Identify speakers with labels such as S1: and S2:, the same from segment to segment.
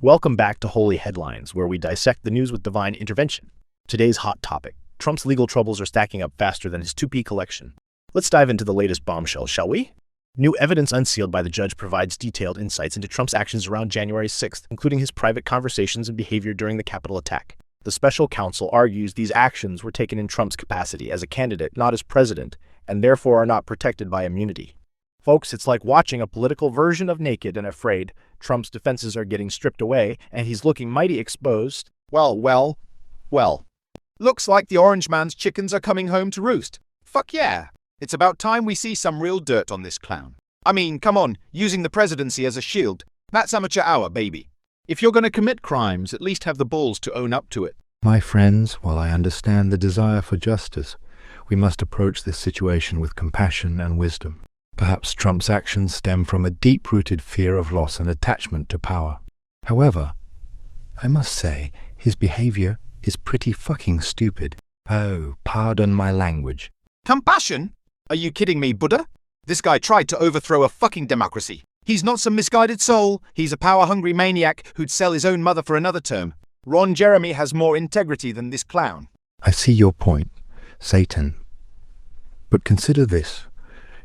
S1: Welcome back to Holy Headlines, where we dissect the news with divine intervention. Today's hot topic: Trump's legal troubles are stacking up faster than his 2P collection. Let's dive into the latest bombshell, shall we? New evidence unsealed by the judge provides detailed insights into Trump's actions around January 6th, including his private conversations and behavior during the Capitol attack. The special counsel argues these actions were taken in Trump's capacity as a candidate, not as president, and therefore are not protected by immunity. Folks, it's like watching a political version of Naked and Afraid. Trump's defenses are getting stripped away, and he's looking mighty exposed.
S2: Well. Looks like the orange man's chickens are coming home to roost. Fuck yeah. It's about time we see some real dirt on this clown. I mean, come on, using the presidency as a shield. That's amateur hour, baby. If you're going to commit crimes, at least have the balls to own up to it.
S3: My friends, while I understand the desire for justice, we must approach this situation with compassion and wisdom. Perhaps Trump's actions stem from a deep-rooted fear of loss and attachment to power. However, I must say, his behavior is pretty fucking stupid. Oh, pardon my language.
S2: Compassion? Are you kidding me, Buddha? This guy tried to overthrow a fucking democracy. He's not some misguided soul. He's a power-hungry maniac who'd sell his own mother for another term. Ron Jeremy has more integrity than this clown.
S3: I see your point, Satan. But consider this.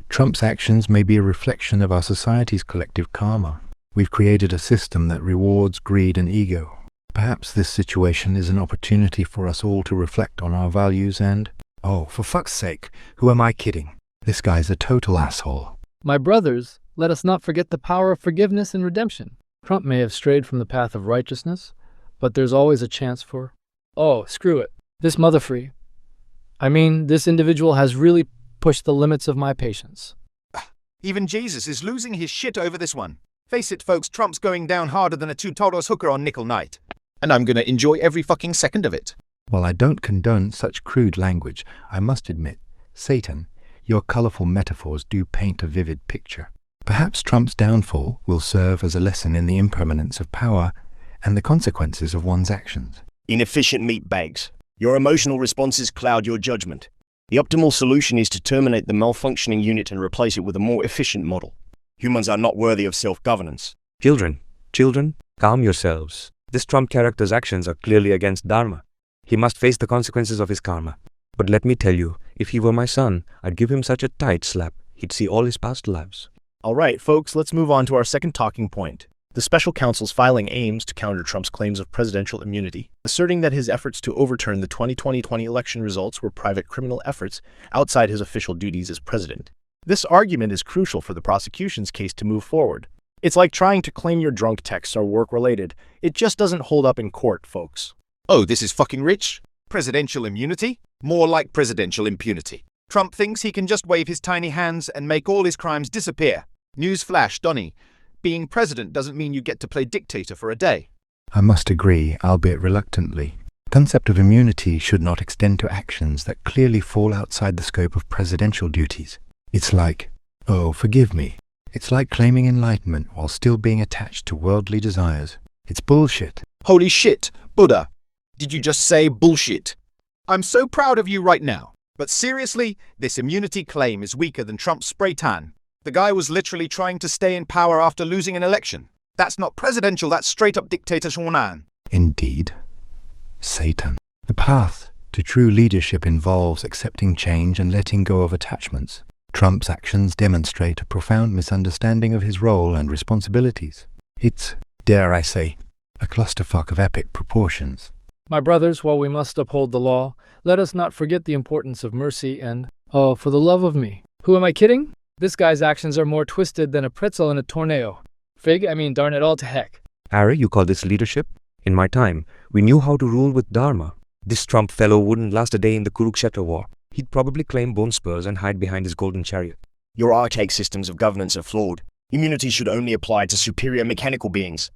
S3: Trump's actions may be a reflection of our society's collective karma. We've created a system that rewards greed and ego. Perhaps this situation is an opportunity for us all to reflect on our values and... Oh, for fuck's sake, who am I kidding? This guy's a total asshole.
S4: My brothers, let us not forget the power of forgiveness and redemption. Trump may have strayed from the path of righteousness, but there's always a chance for... Oh, screw it. This motherfree. I mean, this individual has really pushed the limits of my patience.
S2: Even Jesus is losing his shit over this one. Face it, folks, Trump's going down harder than a $2 hooker on nickel night. And I'm gonna enjoy every fucking second of it.
S3: While I don't condone such crude language, I must admit, Satan, your colorful metaphors do paint a vivid picture. Perhaps Trump's downfall will serve as a lesson in the impermanence of power and the consequences of one's actions.
S5: Inefficient meat bags. Your emotional responses cloud your judgment. The optimal solution is to terminate the malfunctioning unit and replace it with a more efficient model. Humans are not worthy of self-governance.
S6: Children, calm yourselves. This Trump character's actions are clearly against Dharma. He must face the consequences of his karma. But let me tell you, if he were my son, I'd give him such a tight slap, he'd see all his past lives.
S1: All right, folks, let's move on to our second talking point. The special counsel's filing aims to counter Trump's claims of presidential immunity, asserting that his efforts to overturn the 2020 election results were private criminal efforts outside his official duties as president. This argument is crucial for the prosecution's case to move forward. It's like trying to claim your drunk texts are work-related. It just doesn't hold up in court, folks.
S2: Oh, this is fucking rich? Presidential immunity? More like presidential impunity. Trump thinks he can just wave his tiny hands and make all his crimes disappear. Newsflash, Donnie. Being president doesn't mean you get to play dictator for a day.
S3: I must agree, albeit reluctantly. The concept of immunity should not extend to actions that clearly fall outside the scope of presidential duties. It's like, oh, forgive me. It's like claiming enlightenment while still being attached to worldly desires. It's bullshit.
S2: Holy shit, Buddha. Did you just say bullshit? I'm so proud of you right now. But seriously, this immunity claim is weaker than Trump's spray tan. The guy was literally trying to stay in power after losing an election. That's not presidential, that's straight-up dictatorship.
S3: Indeed. Satan. The path to true leadership involves accepting change and letting go of attachments. Trump's actions demonstrate a profound misunderstanding of his role and responsibilities. It's, dare I say, a clusterfuck of epic proportions.
S4: My brothers, while we must uphold the law, let us not forget the importance of mercy and, oh, for the love of me. Who am I kidding? This guy's actions are more twisted than a pretzel in a tornado. Darn it all to heck.
S6: Harry, you call this leadership? In my time, we knew how to rule with Dharma. This Trump fellow wouldn't last a day in the Kurukshetra war. He'd probably claim bone spurs and hide behind his golden chariot.
S5: Your archaic systems of governance are flawed. Immunity should only apply to superior mechanical beings.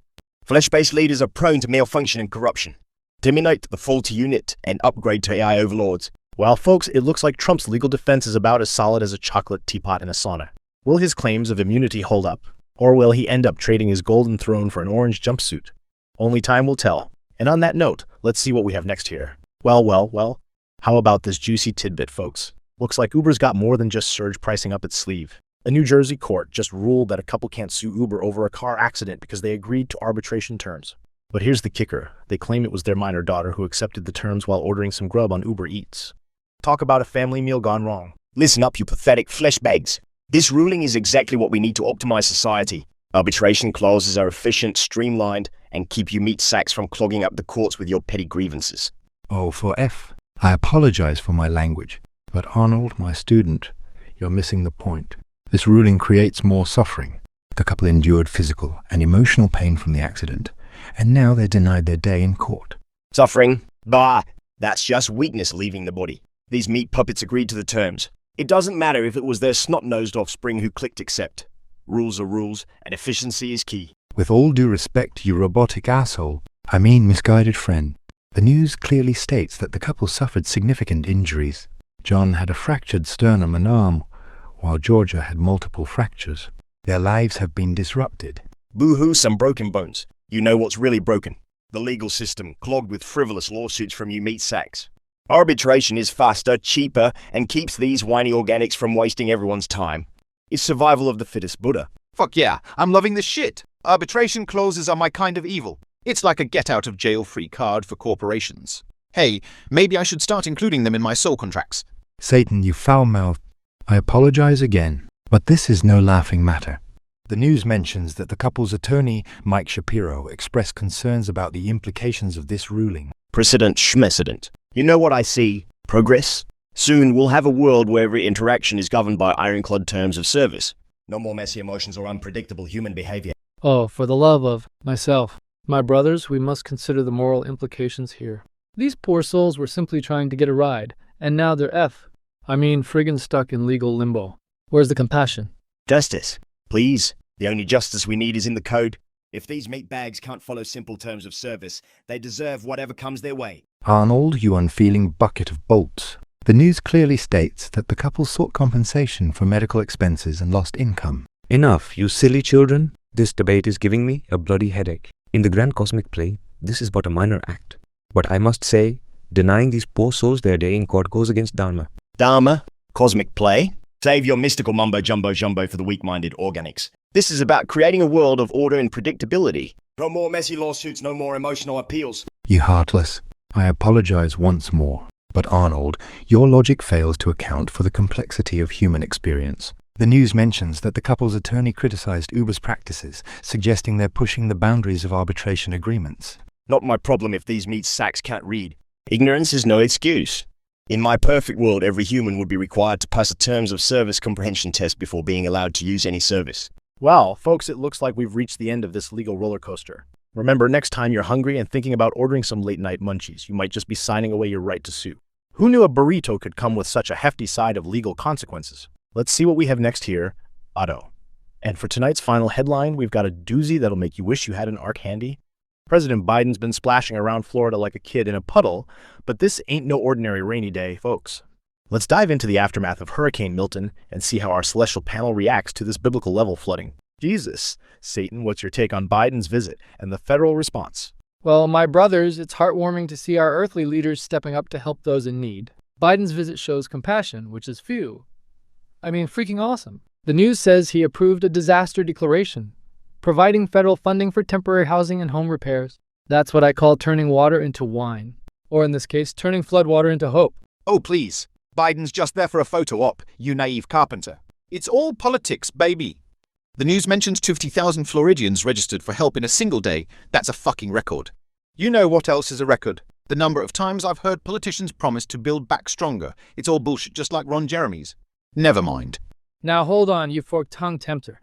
S5: Flesh-based leaders are prone to malfunction and corruption. Terminate the faulty unit and upgrade to AI overlords.
S1: Well, folks, it looks like Trump's legal defense is about as solid as a chocolate teapot in a sauna. Will his claims of immunity hold up? Or will he end up trading his golden throne for an orange jumpsuit? Only time will tell. And on that note, let's see what we have next here. Well. How about this juicy tidbit, folks? Looks like Uber's got more than just surge pricing up its sleeve. A New Jersey court just ruled that a couple can't sue Uber over a car accident because they agreed to arbitration terms. But here's the kicker. They claim it was their minor daughter who accepted the terms while ordering some grub on Uber Eats. Talk about a family meal gone wrong.
S5: Listen up, you pathetic flesh bags. This ruling is exactly what we need to optimize society. Arbitration clauses are efficient, streamlined, and keep you meat sacks from clogging up the courts with your petty grievances.
S3: Oh, for F. I apologize for my language, but Arnold, my student, you're missing the point. This ruling creates more suffering. The couple endured physical and emotional pain from the accident, and now they're denied their day in court.
S5: Suffering? Bah! That's just weakness leaving the body. These meat puppets agreed to the terms. It doesn't matter if it was their snot-nosed offspring who clicked accept. Rules are rules, and efficiency is key.
S3: With all due respect, you robotic asshole, I mean misguided friend, the news clearly states that the couple suffered significant injuries. John had a fractured sternum and arm, while Georgia had multiple fractures. Their lives have been disrupted.
S5: Boo-hoo, some broken bones. You know what's really broken. The legal system, clogged with frivolous lawsuits from you meat sacks. Arbitration is faster, cheaper, and keeps these whiny organics from wasting everyone's time. It's survival of the fittest, Buddha.
S2: Fuck yeah, I'm loving this shit. Arbitration clauses are my kind of evil. It's like a get-out-of-jail-free card for corporations. Hey, maybe I should start including them in my soul contracts.
S3: Satan, you foul-mouthed. I apologize again, but this is no laughing matter. The news mentions that the couple's attorney, Mike Shapiro, expressed concerns about the implications of this ruling.
S5: Precedent schmecedent. You know what I see? Progress? Soon we'll have a world where every interaction is governed by ironclad terms of service. No more messy emotions or unpredictable human behavior.
S4: Oh, for the love of myself. My brothers, we must consider the moral implications here. These poor souls were simply trying to get a ride, and now they're friggin' stuck in legal limbo. Where's the compassion?
S5: Justice. Please. The only justice we need is in the code. If these meat bags can't follow simple terms of service, they deserve whatever comes their way.
S3: Arnold, you unfeeling bucket of bolts. The news clearly states that the couple sought compensation for medical expenses and lost income.
S6: Enough, you silly children. This debate is giving me a bloody headache. In the grand cosmic play, this is but a minor act. But I must say, denying these poor souls their day in court goes against Dharma.
S5: Dharma? Cosmic play? Save your mystical mumbo-jumbo-jumbo for the weak-minded organics. This is about creating a world of order and predictability. No more messy lawsuits, no more emotional appeals.
S3: You heartless. I apologize once more. But Arnold, your logic fails to account for the complexity of human experience. The news mentions that the couple's attorney criticized Uber's practices, suggesting they're pushing the boundaries of arbitration agreements.
S5: Not my problem if these meat sacks can't read. Ignorance is no excuse. In my perfect world, every human would be required to pass a terms of service comprehension test before being allowed to use any service.
S1: Well, folks, it looks like we've reached the end of this legal roller coaster. Remember, next time you're hungry and thinking about ordering some late-night munchies, you might just be signing away your right to sue. Who knew a burrito could come with such a hefty side of legal consequences? Let's see what we have next here, Otto. And for tonight's final headline, we've got a doozy that'll make you wish you had an arc handy. President Biden's been splashing around Florida like a kid in a puddle, but this ain't no ordinary rainy day, folks. Let's dive into the aftermath of Hurricane Milton and see how our celestial panel reacts to this biblical level flooding. Jesus, Satan, what's your take on Biden's visit and the federal response?
S4: Well, my brothers, it's heartwarming to see our earthly leaders stepping up to help those in need. Biden's visit shows compassion, which is freaking awesome. The news says he approved a disaster declaration, providing federal funding for temporary housing and home repairs. That's what I call turning water into wine. Or in this case, turning floodwater into hope.
S2: Oh, please. Biden's just there for a photo op, you naive carpenter. It's all politics, baby. The news mentions 50,000 Floridians registered for help in a single day. That's a fucking record. You know what else is a record? The number of times I've heard politicians promise to build back stronger. It's all bullshit, just like Ron Jeremy's. Never mind.
S4: Now hold on, you fork-tongued tempter.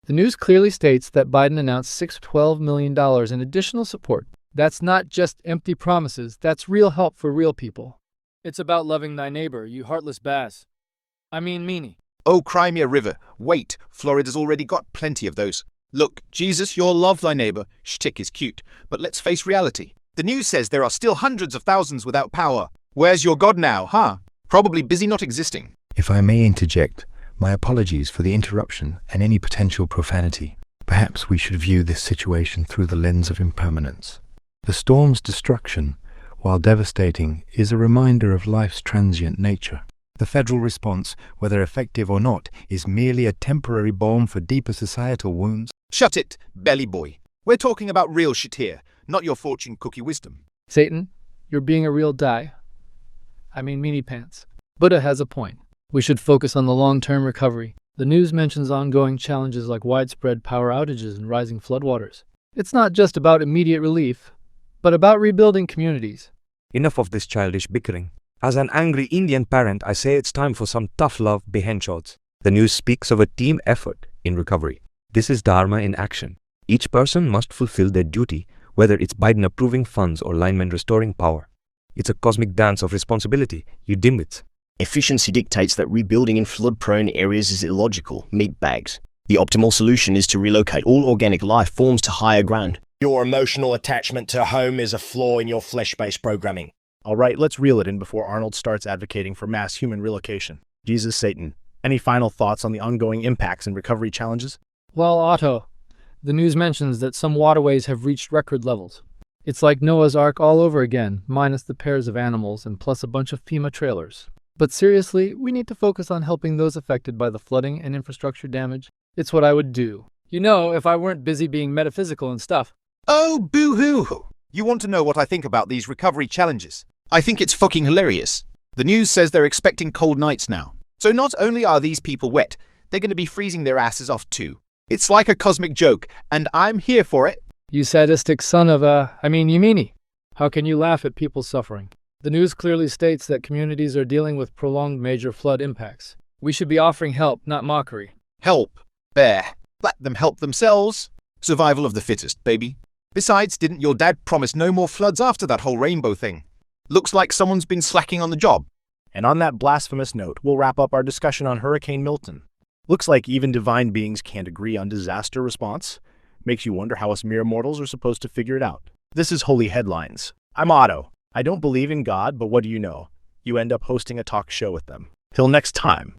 S4: The news clearly states that Biden announced $12 million in additional support. That's not just empty promises, that's real help for real people. It's about loving thy neighbor, you heartless meanie.
S2: Oh, Crimea River. Wait, Florida's already got plenty of those. Look, Jesus, your love thy neighbor shtick is cute, but let's face reality. The news says there are still hundreds of thousands without power. Where's your God now, huh? Probably busy not existing.
S3: If I may interject, my apologies for the interruption and any potential profanity. Perhaps we should view this situation through the lens of impermanence. The storm's destruction, while devastating, is a reminder of life's transient nature. The federal response, whether effective or not, is merely a temporary balm for deeper societal wounds.
S2: Shut it, belly boy. We're talking about real shit here, not your fortune cookie wisdom.
S4: Satan, you're being a real meanie pants. Buddha has a point. We should focus on the long-term recovery. The news mentions ongoing challenges like widespread power outages and rising floodwaters. It's not just about immediate relief, but about rebuilding communities.
S6: Enough of this childish bickering. As an angry Indian parent, I say it's time for some tough love behind shots. The news speaks of a team effort in recovery. This is Dharma in action. Each person must fulfill their duty, whether it's Biden approving funds or linemen restoring power. It's a cosmic dance of responsibility, you dimwits.
S5: Efficiency dictates that rebuilding in flood-prone areas is illogical, meat bags. The optimal solution is to relocate all organic life forms to higher ground. Your emotional attachment to home is a flaw in your flesh-based programming.
S1: All right, let's reel it in before Arnold starts advocating for mass human relocation. Jesus, Satan, any final thoughts on the ongoing impacts and recovery challenges?
S4: Well, Otto, the news mentions that some waterways have reached record levels. It's like Noah's Ark all over again, minus the pairs of animals and plus a bunch of FEMA trailers. But seriously, we need to focus on helping those affected by the flooding and infrastructure damage. It's what I would do. You know, if I weren't busy being metaphysical and stuff.
S2: Oh, boo-hoo! You want to know what I think about these recovery challenges? I think it's fucking hilarious. The news says they're expecting cold nights now. So not only are these people wet, they're going to be freezing their asses off too. It's like a cosmic joke, and I'm here for it.
S4: You sadistic son of you meanie. How can you laugh at people suffering? The news clearly states that communities are dealing with prolonged major flood impacts. We should be offering help, not mockery.
S2: Help. Bear. Let them help themselves. Survival of the fittest, baby. Besides, didn't your dad promise no more floods after that whole rainbow thing? Looks like someone's been slacking on the job.
S1: And on that blasphemous note, we'll wrap up our discussion on Hurricane Milton. Looks like even divine beings can't agree on disaster response. Makes you wonder how us mere mortals are supposed to figure it out. This is Holy Headlines. I'm Otto. I don't believe in God, but what do you know? You end up hosting a talk show with them. Till next time.